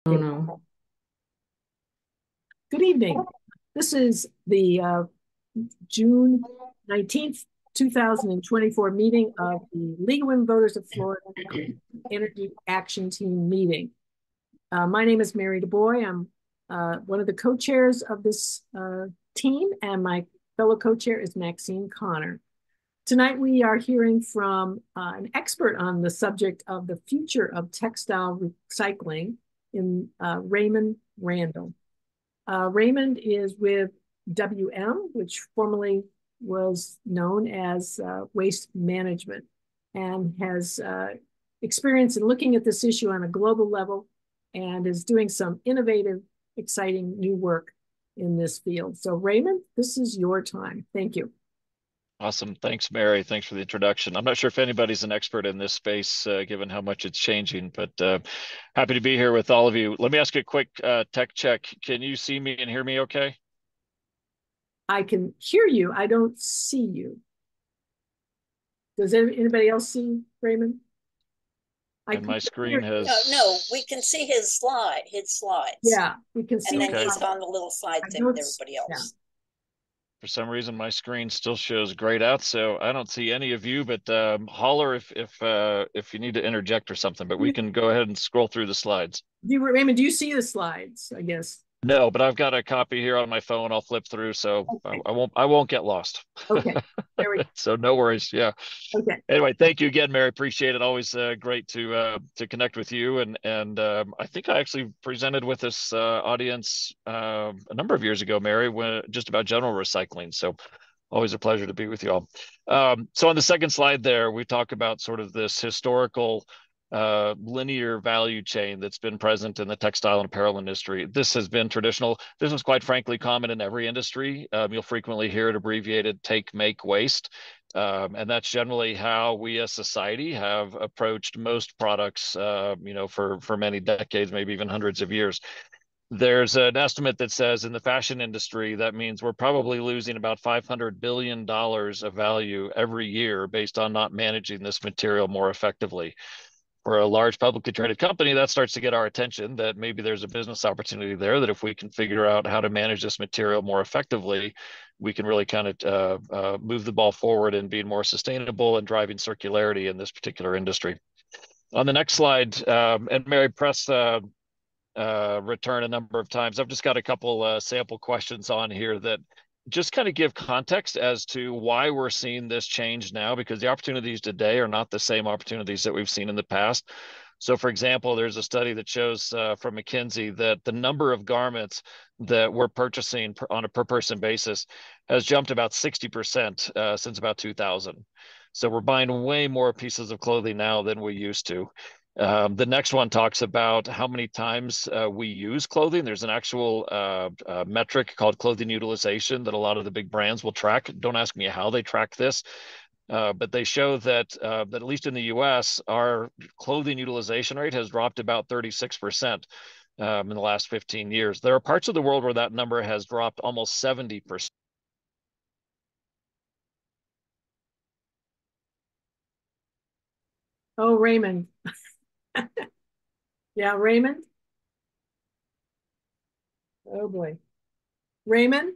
Oh no. Good evening. This is the June 19th, 2024 meeting of the League of Women Voters of Florida Energy Action Team meeting. My name is Mary DuBois. I'm one of the co-chairs of this team, and my fellow co-chair is Maxine Connor. Tonight we are hearing from an expert on the subject of the future of textile recycling in Raymond Randall. Raymond is with WM, which formerly was known as Waste Management, and has experience in looking at this issue on a global level and is doing some innovative, exciting new work in this field. So Raymond, this is your time. Thank you. Awesome. Thanks, Mary. Thanks for the introduction. I'm not sure if anybody's an expert in this space, given how much it's changing, but happy to be here with all of you. Let me ask you a quick tech check. Can you see me and hear me okay? I can hear you. I don't see you. Does anybody else see Raymond? And my screen has... No, we can see his slides. Yeah, we can see. And then he's on the little slide thing with everybody else. Yeah. For some reason, my screen still shows grayed out, so I don't see any of you. But holler if you need to interject or something. But we can go ahead and scroll through the slides. Raymond, do you see the slides? I guess. No, but I've got a copy here on my phone. I'll flip through, so okay. I won't get lost. Okay. There we go. So no worries. Yeah. Okay. Anyway, thank you again, Mary. Appreciate it. Always great to connect with you. And I think I actually presented with this audience a number of years ago, Mary, just about general recycling. So always a pleasure to be with you all. So on the second slide there, we talk about sort of this historical linear value chain that's been present in the textile and apparel industry. This has been traditional. This is quite frankly common in every industry. You'll frequently hear it abbreviated take, make, waste. And that's generally how we as society have approached most products, for many decades, maybe even hundreds of years. There's an estimate that says in the fashion industry, that means we're probably losing about $500 billion of value every year based on not managing this material more effectively. For a large publicly traded company, that starts to get our attention, that maybe there's a business opportunity there, that if we can figure out how to manage this material more effectively, we can really kind of move the ball forward and being more sustainable and driving circularity in this particular industry. On the next slide, and Mary, press return a number of times. I've just got a couple sample questions on here that just kind of give context as to why we're seeing this change now, because the opportunities today are not the same opportunities that we've seen in the past. So for example, there's a study that shows from McKinsey that the number of garments that we're purchasing on a per person basis has jumped about 60% since about 2000. So we're buying way more pieces of clothing now than we used to. The next one talks about how many times we use clothing. There's an actual metric called clothing utilization that a lot of the big brands will track. Don't ask me how they track this, but they show that at least in the US, our clothing utilization rate has dropped about 36% in the last 15 years. There are parts of the world where that number has dropped almost 70%. Oh, Raymond. Yeah, Raymond. Oh boy. Raymond?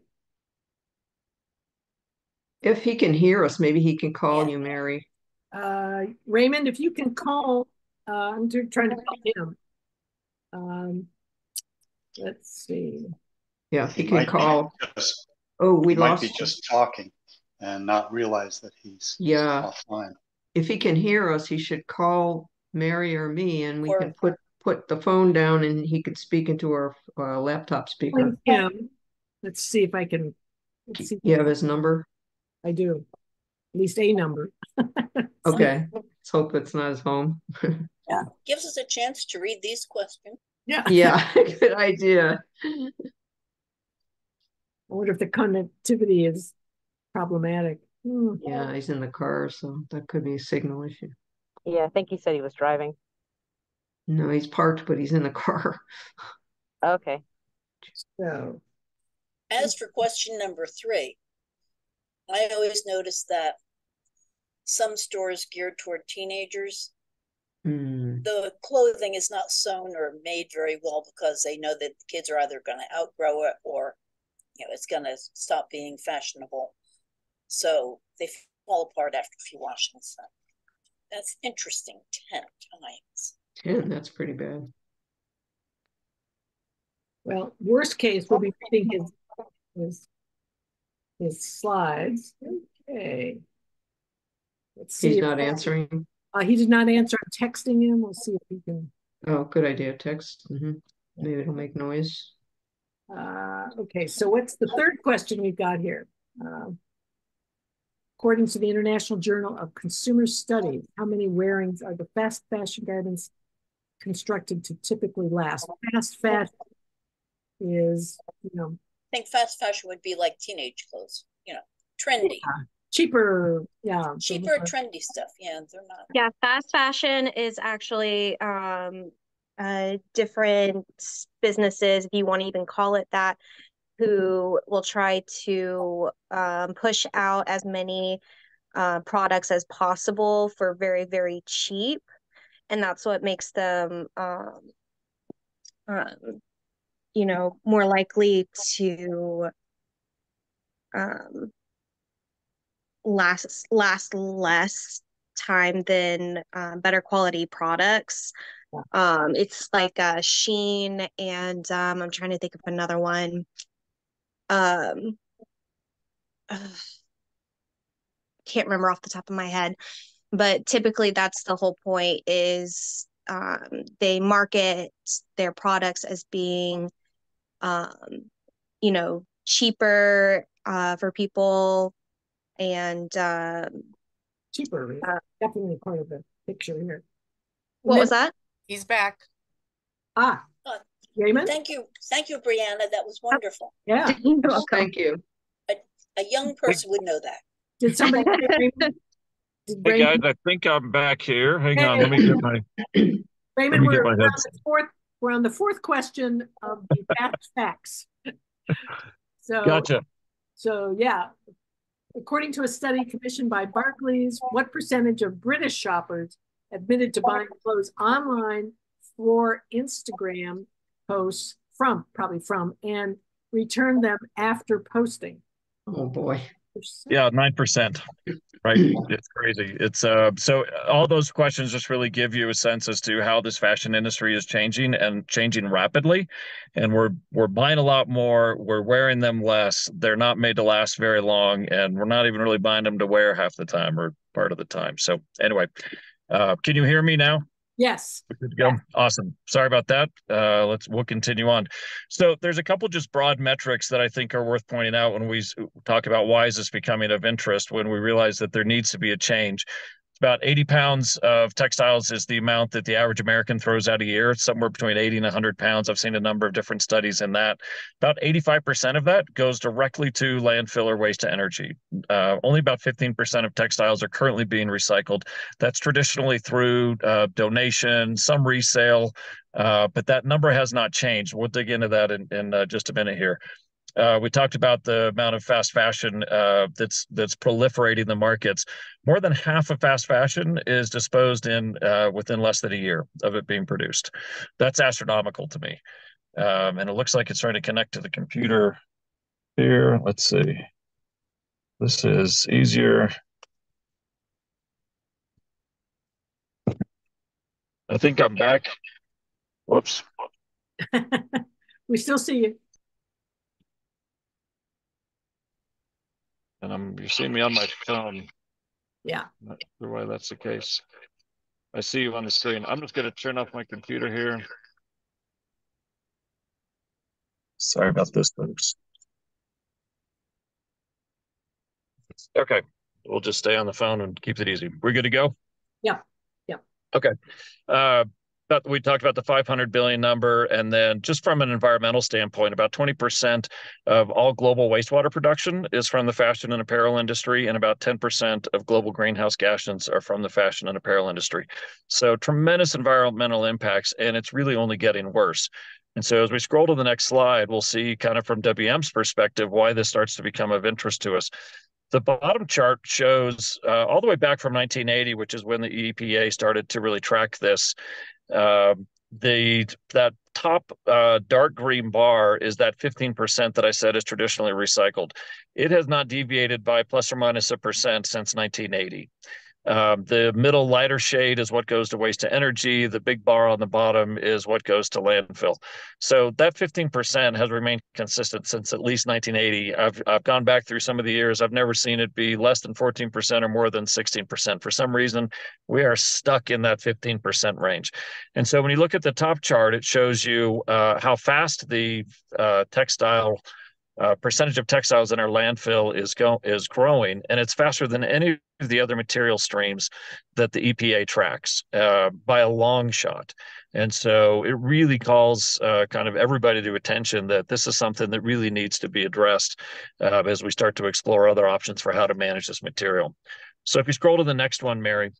If he can hear us, maybe he can call you, Mary. Raymond, if you can call, I'm trying to call him. Let's see. Yeah, if he can call. We might be just talking and not realize that he's offline. If he can hear us, he should call Mary or me, and we can put the phone down, and he could speak into our laptop speaker. Let's see if I can. You have his number? I do. At least a number. Okay. Let's hope it's not his home. Yeah. Gives us a chance to read these questions. Yeah. Yeah, good idea. I wonder if the connectivity is problematic. Yeah, he's in the car, so that could be a signal issue. Yeah, I think he said he was driving. No, he's parked, but he's in the car. Okay. So, as for question number 3, I always notice that some stores geared toward teenagers The clothing is not sewn or made very well because they know that the kids are either going to outgrow it or it's going to stop being fashionable. So they fall apart after a few washings. That's interesting. 10 times. 10, that's pretty bad. Well, worst case, we'll be reading his slides. Okay. Let's see. He's not answering. He did not answer. I'm texting him. We'll see if he can. Oh, good idea. Text. Maybe it'll make noise. Okay, so what's the third question we've got here? According to the International Journal of Consumer Studies, how many wearings are the fast fashion garments constructed to typically last? Fast fashion is, I think fast fashion would be like teenage clothes, trendy. Cheaper, cheaper, trendy stuff. Yeah, they're not. Yeah, fast fashion is actually different businesses, if you want to even call it that, who will try to push out as many products as possible for very, very cheap, and that's what makes them more likely to last less time than better quality products. It's like Shein and I'm trying to think of another one. Can't remember off the top of my head, but typically that's the whole point is they market their products as being cheaper for people and cheaper, definitely part of the picture here. What was that? He's back. Raymond? Thank you, Brianna. That was wonderful. Yeah. Thank you. A young person would know that. Did somebody say Raymond? Hey guys, I think I'm back here. Hang on, let me get my Raymond, we're on the fourth question of the fast facts. So gotcha. So yeah, according to a study commissioned by Barclays, what percentage of British shoppers admitted to buying clothes online for Instagram posts probably from, and return them after posting? Oh boy. Yeah, 9%. Right. It's crazy. It's so all those questions just really give you a sense as to how this fashion industry is changing and changing rapidly. And we're buying a lot more, we're wearing them less, they're not made to last very long, and we're not even really buying them to wear half the time or part of the time. So anyway, can you hear me now? Yes. We're good to go. Yeah. Awesome. Sorry about that. We'll continue on. So there's a couple just broad metrics that I think are worth pointing out when we talk about why is this becoming of interest, when we realize that there needs to be a change. About 80 pounds of textiles is the amount that the average American throws out a year. It's somewhere between 80 and 100 pounds. I've seen a number of different studies in that. About 85% of that goes directly to landfill or waste to energy. Only about 15% of textiles are currently being recycled. That's traditionally through donation, some resale, but that number has not changed. We'll dig into that in just a minute here. We talked about the amount of fast fashion that's proliferating the markets. More than half of fast fashion is disposed in within less than a year of it being produced. That's astronomical to me. And it looks like it's trying to connect to the computer here. Let's see. This is easier. I think I'm back. Whoops. We still see you. And you're seeing me on my phone. Yeah. Not sure why that's the case. I see you on the screen. I'm just going to turn off my computer here. Sorry about this, folks. Okay. We'll just stay on the phone and keep it easy. We're good to go? Yeah. Yeah. Okay. We talked about the 500 billion number, and then just from an environmental standpoint, about 20% of all global wastewater production is from the fashion and apparel industry, and about 10% of global greenhouse gases are from the fashion and apparel industry. So tremendous environmental impacts, and it's really only getting worse. And so as we scroll to the next slide, we'll see kind of from WM's perspective why this starts to become of interest to us. The bottom chart shows all the way back from 1980, which is when the EPA started to really track this. That top dark green bar is that 15% that I said is traditionally recycled. It has not deviated by plus or minus a percent since 1980. The middle lighter shade is what goes to waste to energy. The big bar on the bottom is what goes to landfill. So that 15% has remained consistent since at least 1980. I've gone back through some of the years. I've never seen it be less than 14% or more than 16%. For some reason, we are stuck in that 15% range. And so when you look at the top chart, it shows you how fast the textile percentage of textiles in our landfill is growing, and it's faster than any of the other material streams that the EPA tracks by a long shot. And so it really calls kind of everybody to attention that this is something that really needs to be addressed as we start to explore other options for how to manage this material. So if you scroll to the next one, Mary,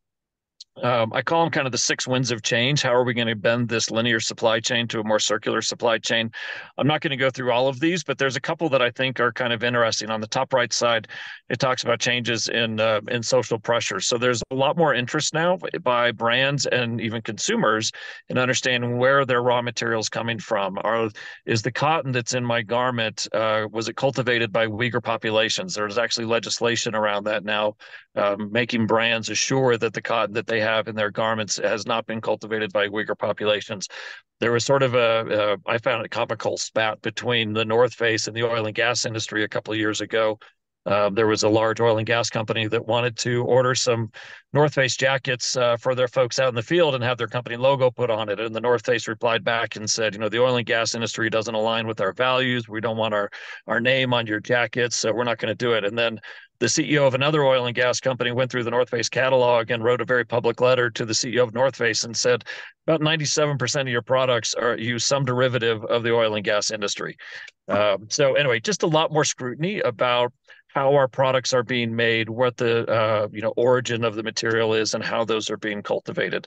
I call them kind of the 6 winds of change. How are we going to bend this linear supply chain to a more circular supply chain? I'm not going to go through all of these, but there's a couple that I think are kind of interesting. On the top right side, it talks about changes in social pressure. So there's a lot more interest now by brands and even consumers in understanding where their raw materials coming from. Is the cotton that's in my garment, was it cultivated by Uyghur populations? There's actually legislation around that now, making brands assure that the cotton that they have in their garments has not been cultivated by Uyghur populations. There was sort of I found a comical spat between the North Face and the oil and gas industry a couple of years ago. There was a large oil and gas company that wanted to order some North Face jackets for their folks out in the field and have their company logo put on it. And the North Face replied back and said, the oil and gas industry doesn't align with our values. We don't want our name on your jackets, so we're not going to do it. And then the CEO of another oil and gas company went through the North Face catalog and wrote a very public letter to the CEO of North Face and said, about 97% of your products use some derivative of the oil and gas industry. So anyway, just a lot more scrutiny about how our products are being made, what the origin of the material is, and how those are being cultivated.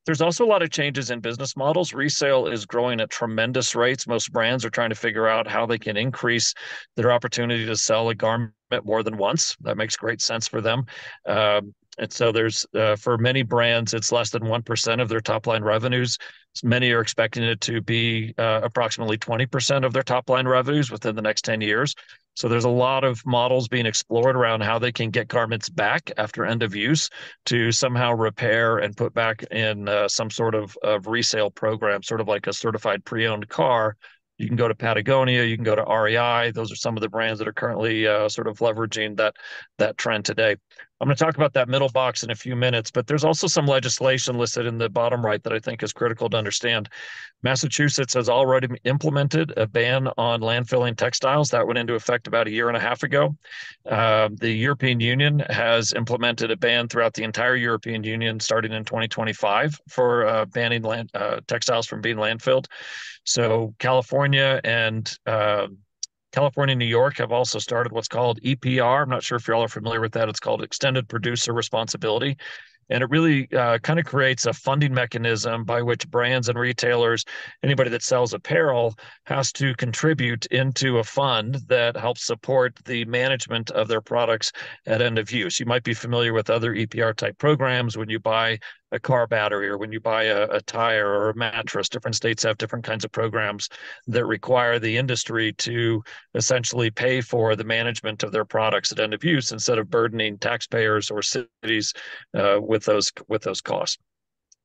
There's also a lot of changes in business models. Resale is growing at tremendous rates. Most brands are trying to figure out how they can increase their opportunity to sell a garment more than once. That makes great sense for them. And so there's, for many brands, it's less than 1% of their top line revenues. Many are expecting it to be approximately 20% of their top line revenues within the next 10 years. So there's a lot of models being explored around how they can get garments back after end of use to somehow repair and put back in some sort of resale program, sort of like a certified pre-owned car. You can go to Patagonia, you can go to REI. Those are some of the brands that are currently sort of leveraging that trend today. I'm going to talk about that middle box in a few minutes, but there's also some legislation listed in the bottom right that I think is critical to understand. Massachusetts has already implemented a ban on landfilling textiles. That went into effect about 1.5 years ago. The European Union has implemented a ban throughout the entire European Union starting in 2025 for banning textiles from being landfilled. So California and New York have also started what's called EPR. I'm not sure if you all are familiar with that. It's called Extended Producer Responsibility. And it really kind of creates a funding mechanism by which brands and retailers, anybody that sells apparel, has to contribute into a fund that helps support the management of their products at end of use. You might be familiar with other EPR type programs when you buy a car battery or when you buy a tire or a mattress. Different states have different kinds of programs that require the industry to essentially pay for the management of their products at end of use instead of burdening taxpayers or cities with those costs.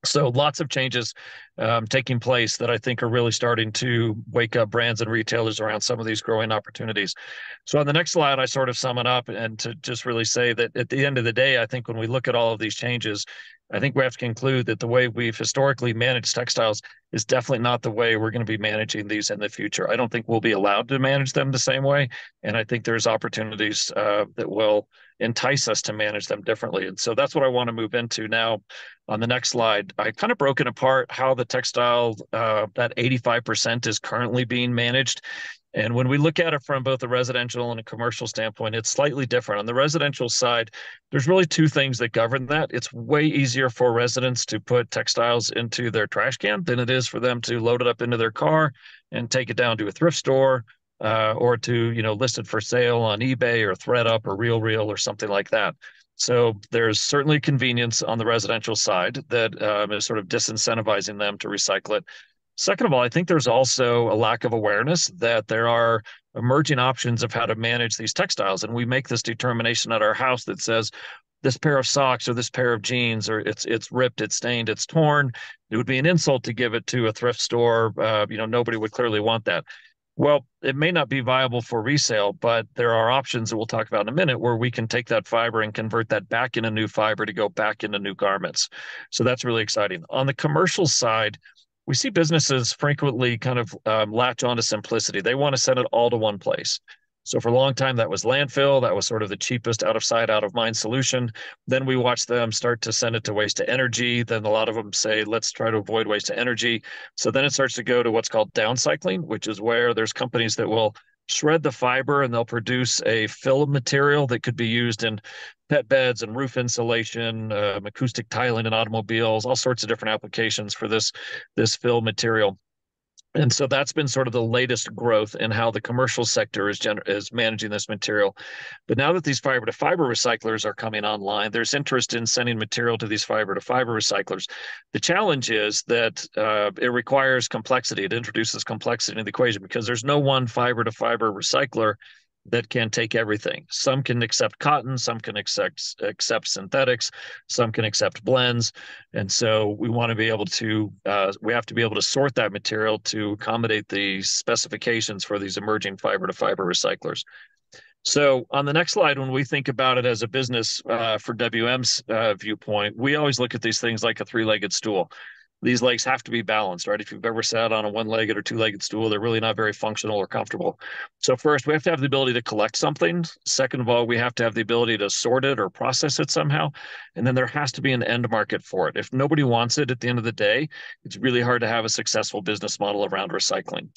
So lots of changes taking place that I think are really starting to wake up brands and retailers around some of these growing opportunities. So on the next slide, I sort of sum it up and to just really say that at the end of the day, I think when we look at all of these changes, I think we have to conclude that the way we've historically managed textiles is definitely not the way we're going to be managing these in the future. I don't think we'll be allowed to manage them the same way. And I think there's opportunities that will entice us to manage them differently. And so that's what I want to move into now. On the next slide, I kind of broken apart how the textile, that 85% is currently being managed. And when we look at it from both a residential and a commercial standpoint, it's slightly different. On the residential side, there's really 2 things that govern that. It's way easier for residents to put textiles into their trash can than it is for them to load it up into their car and take it down to a thrift store or to, list it for sale on eBay or ThreadUp or RealReal or something like that. So there's certainly convenience on the residential side that is sort of disincentivizing them to recycle it. Second of all, I think there's also a lack of awareness that there are emerging options of how to manage these textiles. And we make this determination at our house that says, this pair of socks or this pair of jeans, or it's ripped, it's stained, it's torn. It would be an insult to give it to a thrift store. Nobody would clearly want that. Well, it may not be viable for resale, but there are options that we'll talk about in a minute where we can take that fiber and convert that back into new fiber to go back into new garments. So that's really exciting. On the commercial side, we see businesses frequently kind of latch on to simplicity. They want to send it all to one place. So for a long time, that was landfill. That was sort of the cheapest out of sight, out of mind solution. Then we watched them start to send it to waste to energy. Then a lot of them say, let's try to avoid waste to energy. So then it starts to go to what's called downcycling, which is where there's companies that will shred the fiber and they'll produce a film material that could be used in pet beds and roof insulation, acoustic tiling in automobiles, all sorts of different applications for this film material. And so that's been sort of the latest growth in how the commercial sector is managing this material. But now that these fiber to fiber recyclers are coming online, there's interest in sending material to these fiber to fiber recyclers. The challenge is that it requires complexity. It introduces complexity in the equation because there's no one fiber to fiber recycler that can take everything. Some can accept cotton, some can accept synthetics, some can accept blends. And so we want to be able to, we have to be able to sort that material to accommodate the specifications for these emerging fiber to fiber recyclers. So on the next slide, when we think about it as a business for WM's viewpoint, we always look at these things like a three-legged stool. These legs have to be balanced, right? If you've ever sat on a one-legged or two-legged stool, they're really not very functional or comfortable. So first, we have to have the ability to collect something. Second of all, we have to have the ability to sort it or process it somehow. And then there has to be an end market for it. If nobody wants it at the end of the day, it's really hard to have a successful business model around recycling.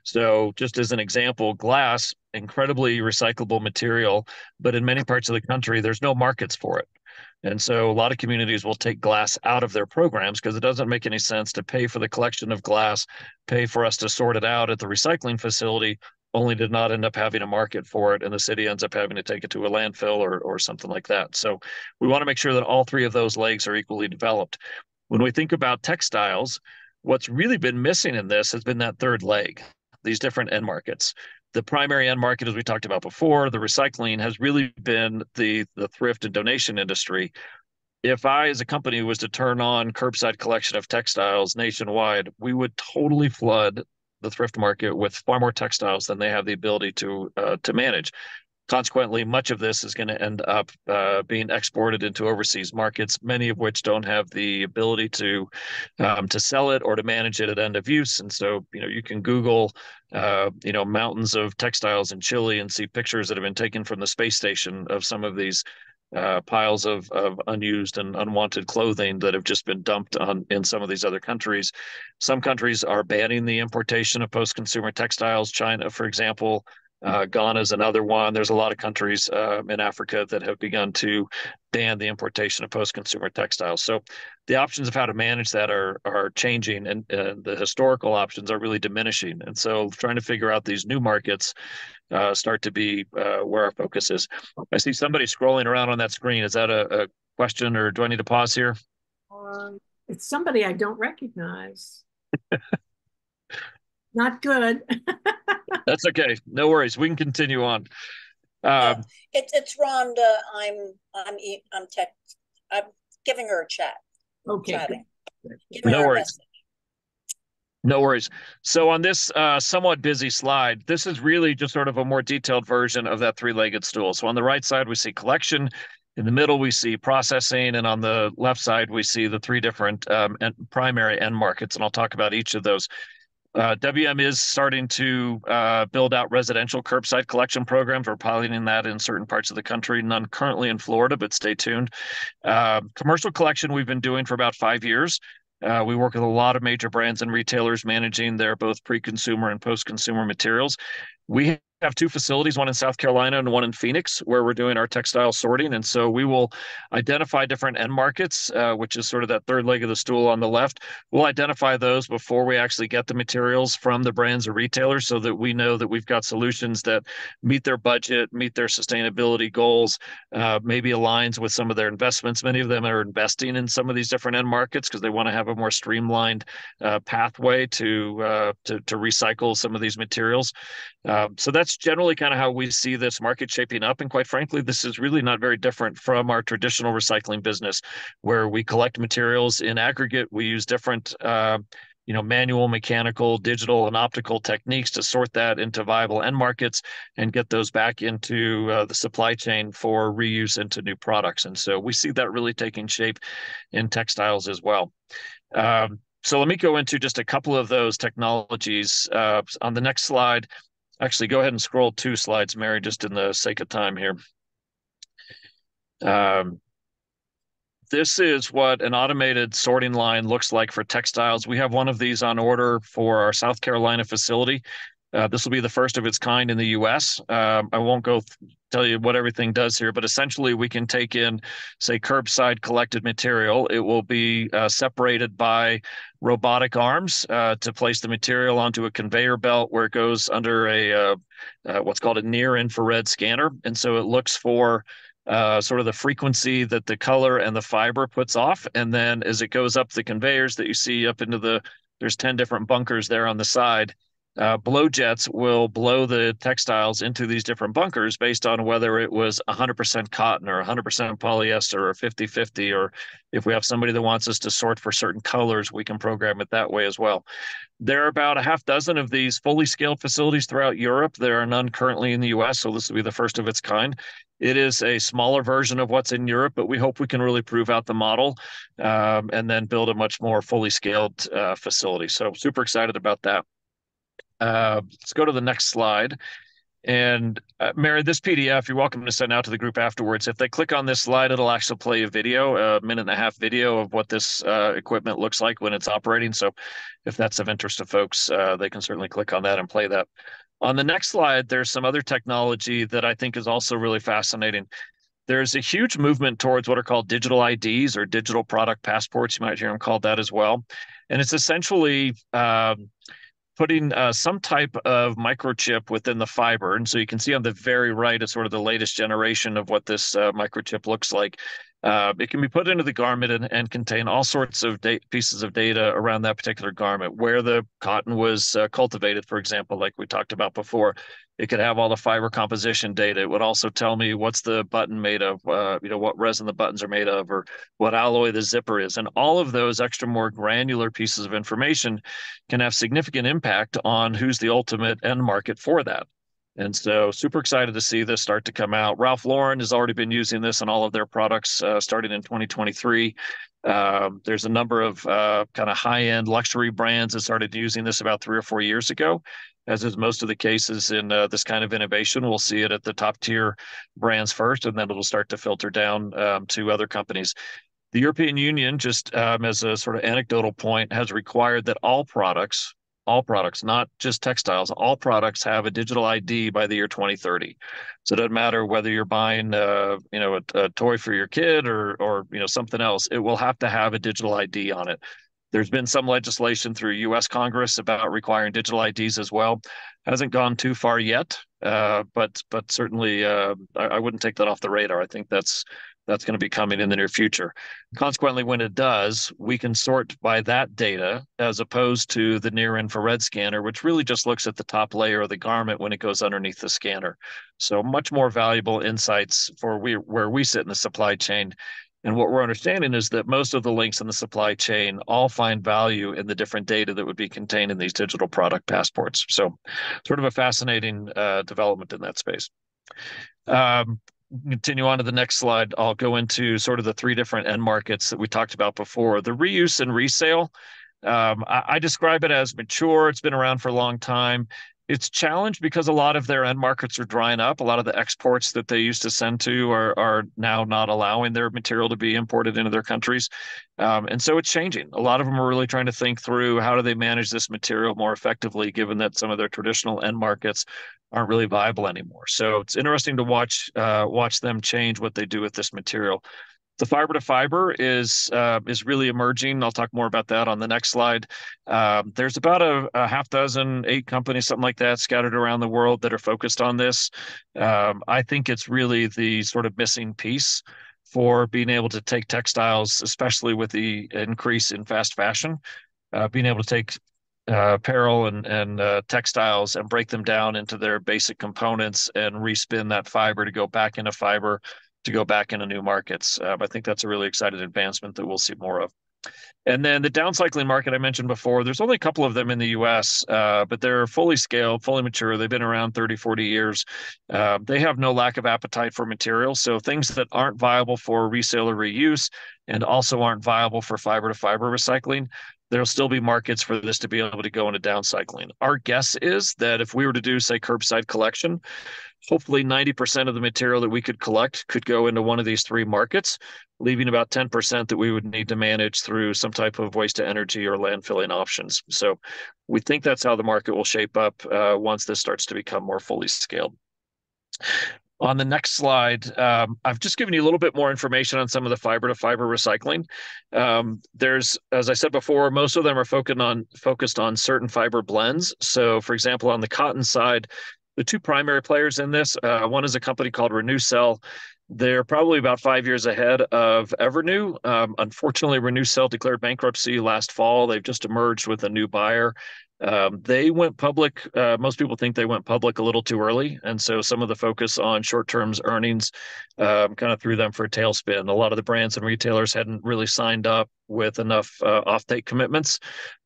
So just as an example, glass, incredibly recyclable material, but in many parts of the country, there's no markets for it. And so a lot of communities will take glass out of their programs because it doesn't make any sense to pay for the collection of glass, pay for us to sort it out at the recycling facility, only to not end up having a market for it. And the city ends up having to take it to a landfill or something like that. So we want to make sure that all three of those legs are equally developed. When we think about textiles, what's really been missing in this has been that third leg, these different end markets. The primary end market, as we talked about before, the recycling has really been the thrift and donation industry. If I, as a company, was to turn on curbside collection of textiles nationwide, we would totally flood the thrift market with far more textiles than they have the ability to manage. Consequently, much of this is going to end up being exported into overseas markets, many of which don't have the ability to sell it or to manage it at end of use. And so, you can Google, mountains of textiles in Chile and see pictures that have been taken from the space station of some of these piles of unused and unwanted clothing that have just been dumped in some of these other countries. Some countries are banning the importation of post-consumer textiles. China, for example. Ghana is another one. There's a lot of countries in Africa that have begun to ban the importation of post-consumer textiles. So the options of how to manage that are changing, and the historical options are really diminishing. And so trying to figure out these new markets start to be where our focus is. I see somebody scrolling around on that screen. Is that a question, or do I need to pause here? It's somebody I don't recognize. Not good. That's okay. No worries. We can continue on. It's Rhonda. I'm giving her a chat. Okay. Chatting. No worries. No worries. So on this somewhat busy slide, this is really just sort of a more detailed version of that three-legged stool. So on the right side, we see collection. In the middle, we see processing. And on the left side, we see the three different primary end markets. And I'll talk about each of those. WM is starting to build out residential curbside collection programs. We're piloting that in certain parts of the country, none currently in Florida, but stay tuned. Commercial collection we've been doing for about 5 years. We work with a lot of major brands and retailers managing their both pre-consumer and post-consumer materials. We have two facilities, one in South Carolina and one in Phoenix, where we're doing our textile sorting. And so we will identify different end markets, which is sort of that third leg of the stool on the left. We'll identify those before we actually get the materials from the brands or retailers, so that we know that we've got solutions that meet their budget, meet their sustainability goals, maybe aligns with some of their investments. Many of them are investing in some of these different end markets because they want to have a more streamlined pathway to recycle some of these materials. So that's generally kind of how we see this market shaping up. And quite frankly, this is really not very different from our traditional recycling business, where we collect materials in aggregate. We use different manual, mechanical, digital, and optical techniques to sort that into viable end markets and get those back into the supply chain for reuse into new products. And so we see that really taking shape in textiles as well. So let me go into just a couple of those technologies on the next slide. Actually, go ahead and scroll 2 slides, Mary, just in the sake of time here. This is what an automated sorting line looks like for textiles. We have one of these on order for our South Carolina facility. This will be the first of its kind in the U.S. I won't go tell you what everything does here, but essentially we can take in, say, curbside collected material. It will be separated by robotic arms to place the material onto a conveyor belt where it goes under a what's called a near infrared scanner. And so it looks for sort of the frequency that the color and the fiber puts off. And then as it goes up the conveyors that you see up into there's 10 different bunkers there on the side, blow jets will blow the textiles into these different bunkers based on whether it was 100% cotton or 100% polyester or 50-50, or if we have somebody that wants us to sort for certain colors, we can program it that way as well. There are about a half dozen of these fully scaled facilities throughout Europe. There are none currently in the US, so this will be the first of its kind. It is a smaller version of what's in Europe, but we hope we can really prove out the model and then build a much more fully scaled facility. So super excited about that. Let's go to the next slide. And Mary, this PDF, you're welcome to send out to the group afterwards. If they click on this slide, it'll actually play a video, a 1.5-minute video of what this equipment looks like when it's operating. So if that's of interest to folks, they can certainly click on that and play that. On the next slide, there's some other technology that I think is also really fascinating. There's a huge movement towards what are called digital IDs or digital product passports. You might hear them called that as well. And it's essentially putting some type of microchip within the fiber. And so you can see on the very right is sort of the latest generation of what this microchip looks like. It can be put into the garment and contain all sorts of pieces of data around that particular garment, where the cotton was cultivated, for example, like we talked about before. It could have all the fiber composition data. It would also tell me what's the button made of, what resin the buttons are made of, or what alloy the zipper is. And all of those extra more granular pieces of information can have significant impact on who's the ultimate end market for that. And so super excited to see this start to come out. Ralph Lauren has already been using this in all of their products starting in 2023. There's a number of kind of high-end luxury brands that started using this about 3 or 4 years ago. As is most of the cases in this kind of innovation, we'll see it at the top tier brands first, and then it'll start to filter down to other companies. The European Union, just as a sort of anecdotal point, has required that all products, not just textiles, all products have a digital ID by the year 2030. So it doesn't matter whether you're buying, a toy for your kid or something else. It will have to have a digital ID on it. There's been some legislation through U.S. Congress about requiring digital IDs as well. Hasn't gone too far yet, but certainly I wouldn't take that off the radar. I think that's going to be coming in the near future. Consequently, when it does, we can sort by that data as opposed to the near infrared scanner, which really just looks at the top layer of the garment when it goes underneath the scanner. So much more valuable insights for where we sit in the supply chain. And what we're understanding is that most of the links in the supply chain all find value in the different data that would be contained in these digital product passports. So sort of a fascinating development in that space. Continue on to the next slide. I'll go into sort of the 3 different end markets that we talked about before. The reuse and resale, I describe it as mature. It's been around for a long time. It's challenged because a lot of their end markets are drying up. A lot of the exports that they used to send to are now not allowing their material to be imported into their countries. And so it's changing. A lot of them are really trying to think through how do they manage this material more effectively, given that some of their traditional end markets aren't really viable anymore. So it's interesting to watch them change what they do with this material. The fiber to fiber is really emerging. I'll talk more about that on the next slide. There's about a half dozen, 8 companies, something like that, scattered around the world that are focused on this. I think it's really the sort of missing piece for being able to take textiles, especially with the increase in fast fashion, being able to take apparel and textiles and break them down into their basic components and respin that fiber to go back into fiber to go back into new markets. I think that's a really exciting advancement that we'll see more of. And then the downcycling market I mentioned before, there's only a couple of them in the US, but they're fully scaled, fully mature. They've been around 30, 40 years. They have no lack of appetite for material. So things that aren't viable for resale or reuse and also aren't viable for fiber to fiber recycling, there'll still be markets for this to be able to go into downcycling. Our guess is that if we were to do, say, curbside collection, hopefully 90% of the material that we could collect could go into one of these 3 markets, leaving about 10% that we would need to manage through some type of waste to energy or landfilling options. So we think that's how the market will shape up once this starts to become more fully scaled. On the next slide, I've just given you a little bit more information on some of the fiber to fiber recycling. There's, as I said before, most of them are focused on certain fiber blends. So for example, on the cotton side, the 2 primary players in this, one is a company called RenewCell. They're probably about 5 years ahead of Evernew. Unfortunately, RenewCell declared bankruptcy last fall. They've just emerged with a new buyer. They went public. Most people think they went public a little too early. And so some of the focus on short-term earnings kind of threw them for a tailspin. A lot of the brands and retailers hadn't really signed up with enough offtake commitments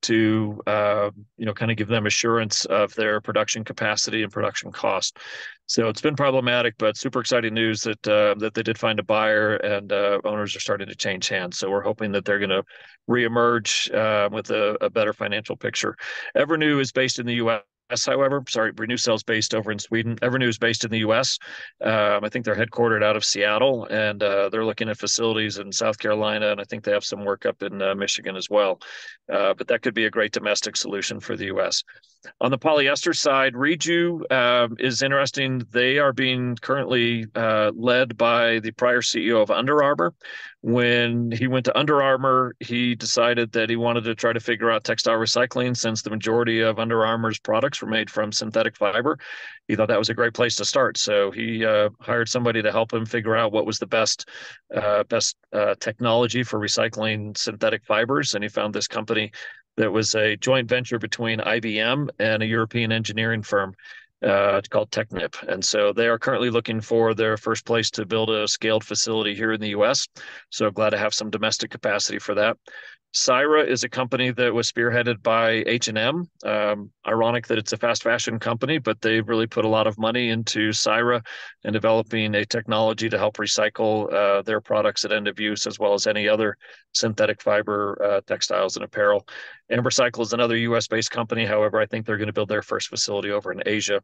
to kind of give them assurance of their production capacity and production cost. So it's been problematic, but super exciting news that they did find a buyer and owners are starting to change hands. So we're hoping that they're going to reemerge with a better financial picture. Evernew is based in the U.S. However, RenewCell is based over in Sweden. Evernew is based in the U.S. I think they're headquartered out of Seattle, and they're looking at facilities in South Carolina, and I think they have some work up in Michigan as well. But that could be a great domestic solution for the U.S. On the polyester side, Reju is interesting. They are being currently led by the prior CEO of Under Armour. When he went to Under Armour, he decided that he wanted to try to figure out textile recycling since the majority of Under Armour's products were made from synthetic fiber. He thought that was a great place to start. So he hired somebody to help him figure out what was the best technology for recycling synthetic fibers. And he found this company that was a joint venture between IBM and a European engineering firm called Technip. And so they are currently looking for their first place to build a scaled facility here in the US. So glad to have some domestic capacity for that. Syra is a company that was spearheaded by H&M. Ironic that it's a fast fashion company, but they really put a lot of money into Syra and developing a technology to help recycle their products at end of use, as well as any other synthetic fiber textiles and apparel. Ambercycle is another US-based company. However, I think they're going to build their first facility over in Asia.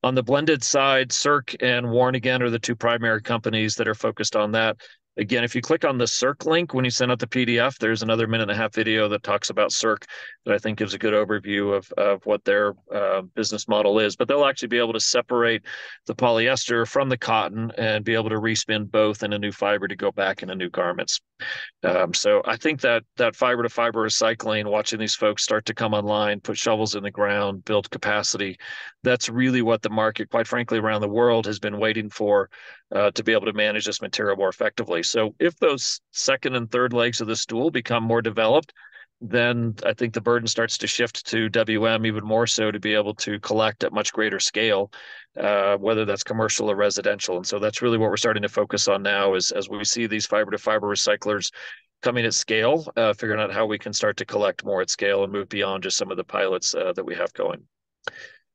On the blended side, Circ and Warn Again are the 2 primary companies that are focused on that. Again, if you click on the Circ link when you send out the PDF, there's another 1.5-minute video that talks about Circ that I think gives a good overview of what their business model is. But they'll actually be able to separate the polyester from the cotton and be able to respin both in a new fiber to go back into new garments. So I think that fiber to fiber recycling, watching these folks start to come online, put shovels in the ground, build capacity, that's really what the market, quite frankly, around the world has been waiting for to be able to manage this material more effectively. So if those second and third legs of the stool become more developed, then I think the burden starts to shift to WM even more so to be able to collect at much greater scale, whether that's commercial or residential. And so that's really what we're starting to focus on now is as we see these fiber to fiber recyclers coming at scale, figuring out how we can start to collect more at scale and move beyond just some of the pilots that we have going.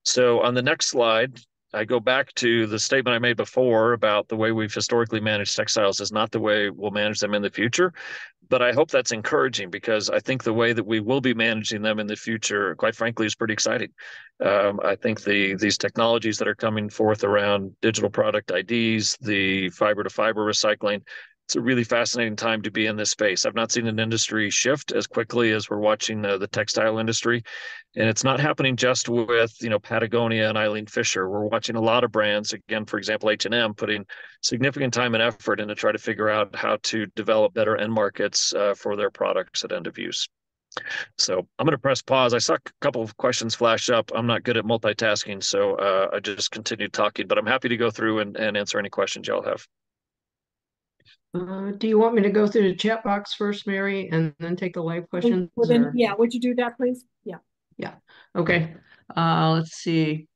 So on the next slide, I go back to the statement I made before about the way we've historically managed textiles is not the way we'll manage them in the future. But I hope that's encouraging, because I think the way that we will be managing them in the future, quite frankly, is pretty exciting. I think these technologies that are coming forth around digital product IDs, the fiber to fiber recycling, it's a really fascinating time to be in this space. I've not seen an industry shift as quickly as we're watching the textile industry. And it's not happening just with, Patagonia and Eileen Fisher. We're watching a lot of brands, again, for example, H&M, putting significant time and effort into try to figure out how to develop better end markets for their products at end of use. So I'm going to press pause. I saw a couple of questions flash up. I'm not good at multitasking, so I just continued talking, but I'm happy to go through and answer any questions y'all have. Do you want me to go through the chat box first, Mary, and then take the live questions? Well, then, yeah, would you do that, please? Yeah. Yeah. Okay. Let's see.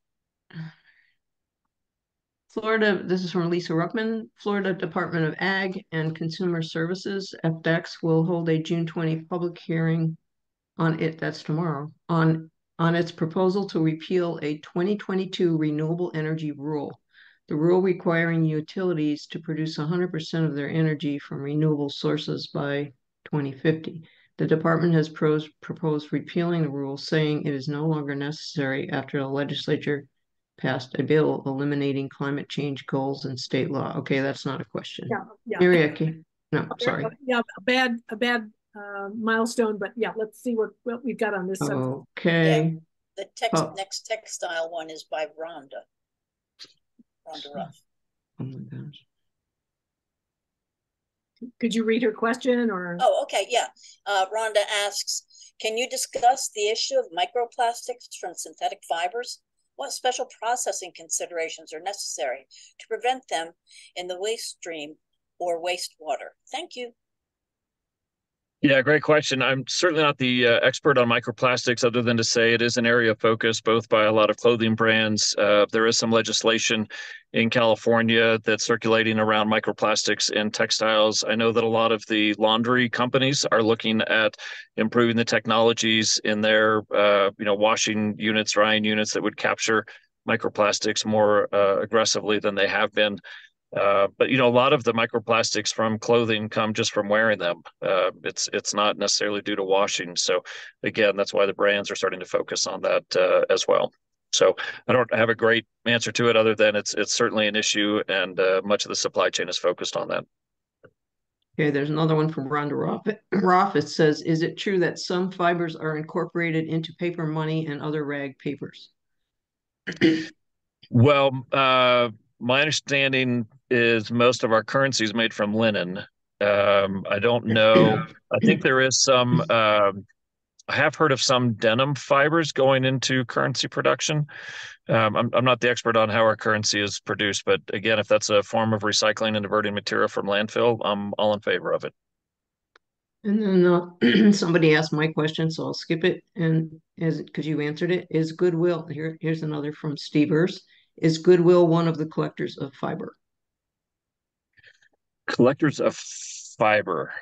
Florida, this is from Lisa Ruckman. Florida Department of Ag and Consumer Services, FDEX, will hold a June 20 public hearing on it, that's tomorrow, on its proposal to repeal a 2022 renewable energy rule. The rule requiring utilities to produce 100% of their energy from renewable sources by 2050. The department has proposed repealing the rule, saying it is no longer necessary after the legislature passed a bill eliminating climate change goals in state law. Okay, that's not a question. Yeah. Mary, no, sorry. Yeah, a bad milestone, but yeah, let's see what we've got on this subject. Okay. Yeah. The next textile one is by Rhonda Ruff. Oh my gosh. Could you read her question or? Oh, okay, yeah. Rhonda asks, can you discuss the issue of microplastics from synthetic fibers? What special processing considerations are necessary to prevent them in the waste stream or wastewater? Thank you. Yeah, great question. I'm certainly not the expert on microplastics, other than to say it is an area of focus, both by a lot of clothing brands. There is some legislation in California that's circulating around microplastics in textiles. I know that a lot of the laundry companies are looking at improving the technologies in their, washing units, drying units that would capture microplastics more aggressively than they have been. But a lot of the microplastics from clothing come just from wearing them. It's not necessarily due to washing. So again, that's why the brands are starting to focus on that as well. So I don't have a great answer to it, other than it's certainly an issue, and much of the supply chain is focused on that. Okay, there's another one from Rhonda Roth. It says, is it true that some fibers are incorporated into paper money and other rag papers? Well, my understanding is most of our currency is made from linen. I don't know. I think there is some, I have heard of some denim fibers going into currency production. I'm not the expert on how our currency is produced, but again, if that's a form of recycling and diverting material from landfill, I'm all in favor of it. And then somebody asked my question, so I'll skip it. And because you answered it, is Goodwill, here's another from Stevers. Is Goodwill one of the collectors of fiber? Collectors of fiber.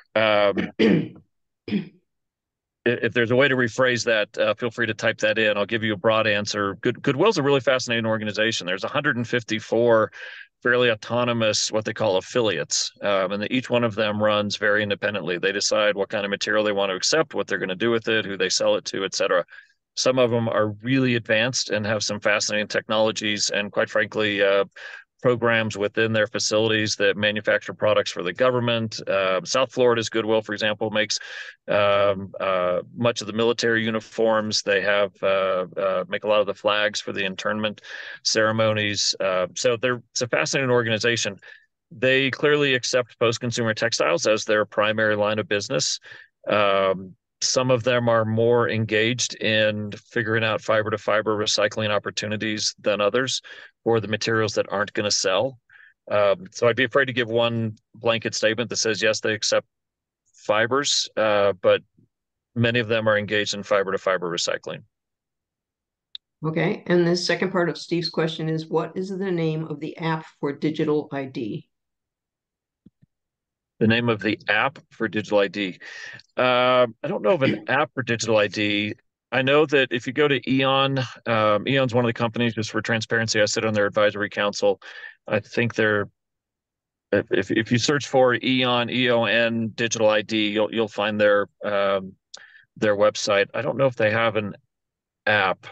If there's a way to rephrase that, feel free to type that in. I'll give you a broad answer. Goodwill's a really fascinating organization. There's 154 fairly autonomous, what they call affiliates, and each one of them runs very independently. They decide what kind of material they want to accept, what they're going to do with it, who they sell it to, et cetera. Some of them are really advanced and have some fascinating technologies, and quite frankly, programs within their facilities that manufacture products for the government. South Florida's Goodwill, for example, makes much of the military uniforms. They have make a lot of the flags for the internment ceremonies. So it's a fascinating organization. They clearly accept post-consumer textiles as their primary line of business. Some of them are more engaged in figuring out fiber to fiber recycling opportunities than others, or the materials that aren't going to sell. So I'd be afraid to give one blanket statement that says, yes, they accept fibers, but many of them are engaged in fiber to fiber recycling. Okay, and the second part of Steve's question is, what is the name of the app for digital ID? The name of the app for digital ID. I don't know of an app for digital ID. I know that if you go to Eon, Eon's one of the companies, just for transparency, I sit on their advisory council. I think they're, if you search for Eon, EON digital ID, you'll find their website. I don't know if they have an app.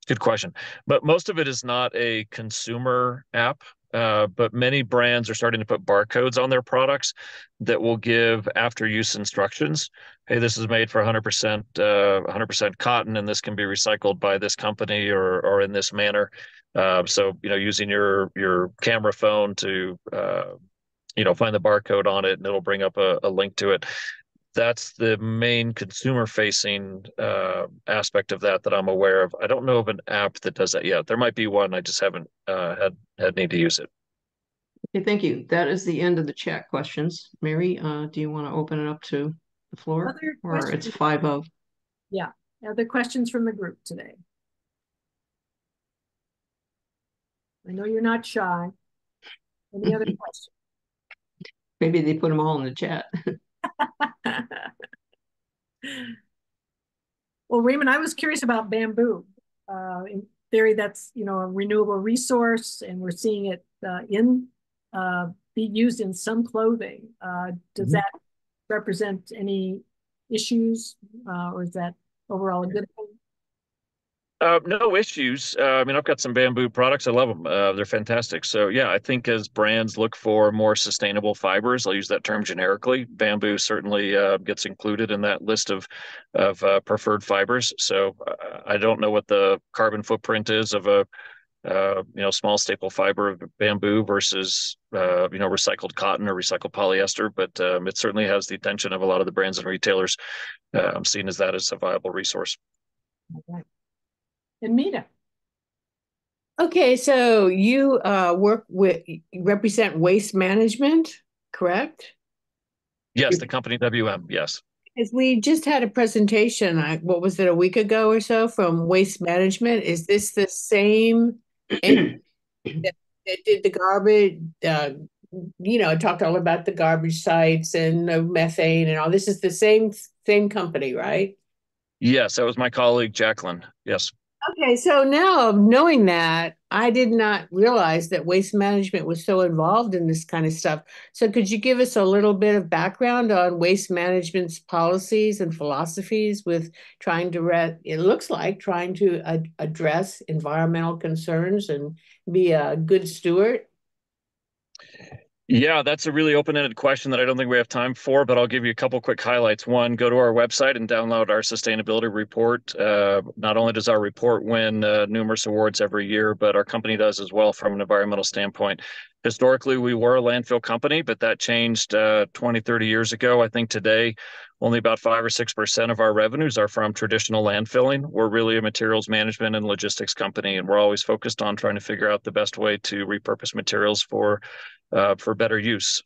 Good question. But most of it is not a consumer app. But many brands are starting to put barcodes on their products that will give after use instructions. Hey, this is made for 100% cotton, and this can be recycled by this company or in this manner. So, using your camera phone to find the barcode on it, and it'll bring up a link to it. That's the main consumer facing aspect of that I'm aware of. I don't know of an app that does that yet. There might be one. I just haven't had need to use it. Okay, thank you. That is the end of the chat questions. Mary, do you want to open it up to the floor? Or it's 5-0? Yeah. Other questions from the group today? I know you're not shy. Any other questions? Maybe they put them all in the chat. Well, Raymond, I was curious about bamboo. In theory, that's a renewable resource, and we're seeing it be used in some clothing. Does that represent any issues, or is that overall a good thing? No issues. I mean, I've got some bamboo products. I love them. They're fantastic. So yeah, I think as brands look for more sustainable fibers, I'll use that term generically. Bamboo certainly gets included in that list of preferred fibers. So I don't know what the carbon footprint is of a small staple fiber of bamboo versus recycled cotton or recycled polyester, but it certainly has the attention of a lot of the brands and retailers, seen as that as a viable resource. Okay. And Mita. Okay, so you represent waste management, correct? Yes, the company WM, yes. Because we just had a presentation, what was it, a week ago or so, from Waste Management. Is this the same that did the garbage, talked all about the garbage sites and the methane and all. This is the same company, right? Yes, that was my colleague, Jacqueline. Yes. Okay, so now knowing that, I did not realize that waste management was so involved in this kind of stuff. So could you give us a little bit of background on waste management's policies and philosophies with trying to, it looks like trying to address environmental concerns and be a good steward? Yeah, that's a really open-ended question that I don't think we have time for, but I'll give you a couple quick highlights. One, go to our website and download our sustainability report. Not only does our report win numerous awards every year, but our company does as well from an environmental standpoint. Historically, we were a landfill company, but that changed 20, 30 years ago. I think today, only about 5 or 6% of our revenues are from traditional landfilling. We're really a materials management and logistics company, and we're always focused on trying to figure out the best way to repurpose materials for better use.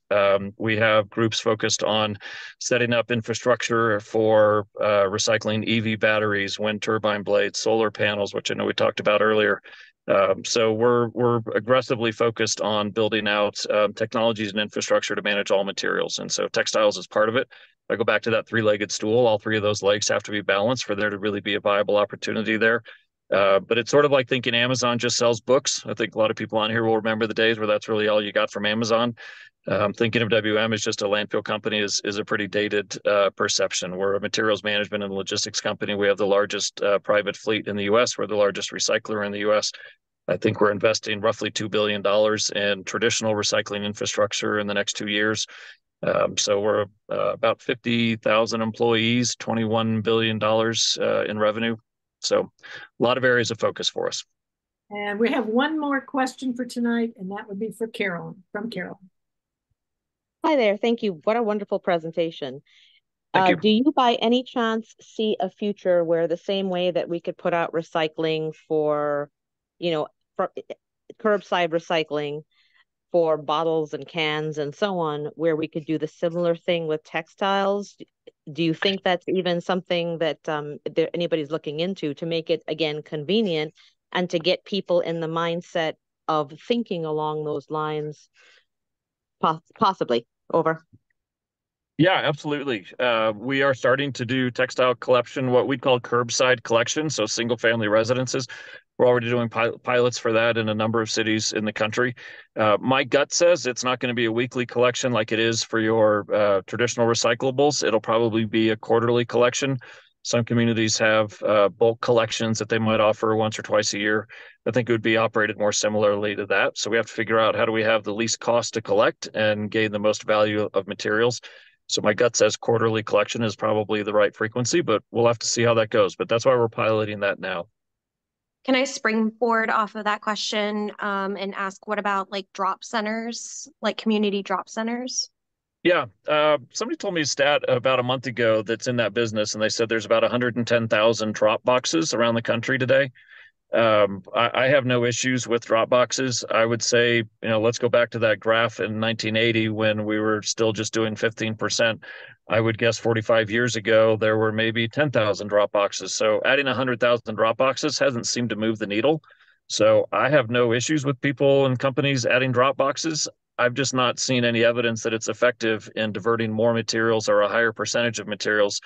We have groups focused on setting up infrastructure for recycling EV batteries, wind turbine blades, solar panels, which I know we talked about earlier. So we're aggressively focused on building out technologies and infrastructure to manage all materials. And so textiles is part of it. I go back to that three-legged stool. All three of those legs have to be balanced for there to really be a viable opportunity there. But it's sort of like thinking Amazon just sells books. I think a lot of people on here will remember the days where that's really all you got from Amazon. Thinking of WM as just a landfill company is a pretty dated perception. We're a materials management and logistics company. We have the largest private fleet in the U.S. We're the largest recycler in the U.S. I think we're investing roughly $2 billion in traditional recycling infrastructure in the next 2 years. So we're about 50,000 employees, $21 billion in revenue. So a lot of areas of focus for us. And we have one more question for tonight, and that would be for Carolyn, from Carolyn. Hi there. Thank you. What a wonderful presentation. Thank you. Do you by any chance see a future where the same way that we could put out recycling for curbside recycling for bottles and cans and so on, where we could do the similar thing with textiles? Do you think that's even something that anybody's looking into to make it, again, convenient and to get people in the mindset of thinking along those lines? Possibly. Over. Yeah, absolutely. We are starting to do textile collection, what we'd call curbside collection, so single family residences. We're already doing pilots for that in a number of cities in the country. My gut says it's not going to be a weekly collection like it is for your traditional recyclables. It'll probably be a quarterly collection. Some communities have bulk collections that they might offer once or twice a year. I think it would be operated more similarly to that. So we have to figure out how do we have the least cost to collect and gain the most value of materials. So my gut says quarterly collection is probably the right frequency, but we'll have to see how that goes. But that's why we're piloting that now. Can I springboard off of that question and ask, what about like drop centers, like community drop centers? Yeah, somebody told me a stat about a month ago that's in that business, and they said there's about 110,000 drop boxes around the country today. I have no issues with drop boxes. I would say, let's go back to that graph in 1980 when we were still just doing 15%. I would guess 45 years ago, there were maybe 10,000 drop boxes. So adding 100,000 drop boxes hasn't seemed to move the needle. So I have no issues with people and companies adding drop boxes. I've just not seen any evidence that it's effective in diverting more materials or a higher percentage of materials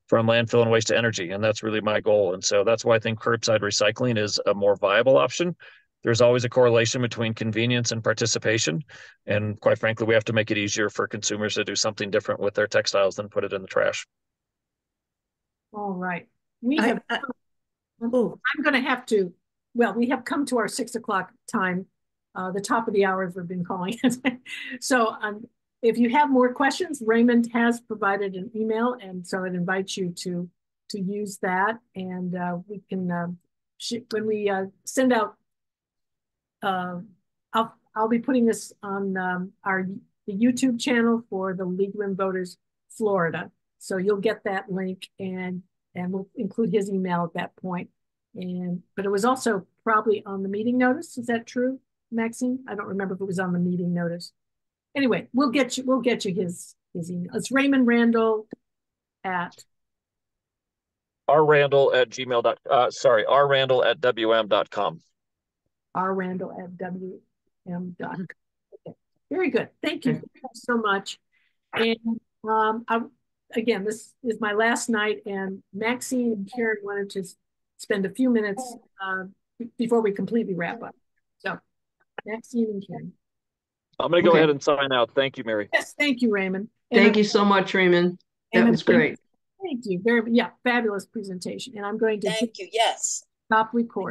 from landfill and waste to energy. And that's really my goal. And so that's why I think curbside recycling is a more viable option. There's always a correlation between convenience and participation. And quite frankly, we have to make it easier for consumers to do something different with their textiles than put it in the trash. All right. I'm going to have to, we have come to our 6 o'clock time, the top of the hour, as we've been calling it. So if you have more questions, Raymond has provided an email, and so it invites you to use that. And we can, when we send out, I'll be putting this on the YouTube channel for the League of Women Voters Florida. So you'll get that link, and we'll include his email at that point. But it was also probably on the meeting notice. Is that true, Maxine? I don't remember if it was on the meeting notice. Anyway, we'll get you his email. It's Raymond Randall at rrandall@wm.com. rrandall@wm.com. Okay. Very good. Thank you so much. And again, this is my last night, and Maxine and Karen wanted to spend a few minutes before we completely wrap up. So, Maxine and Karen. I'm going to go ahead and sign out. Thank you, Mary. Yes, thank you, Raymond. Thank you so much, Raymond. That was great. Thank you. Fabulous presentation. And I'm going to thank you. Yes. Stop recording.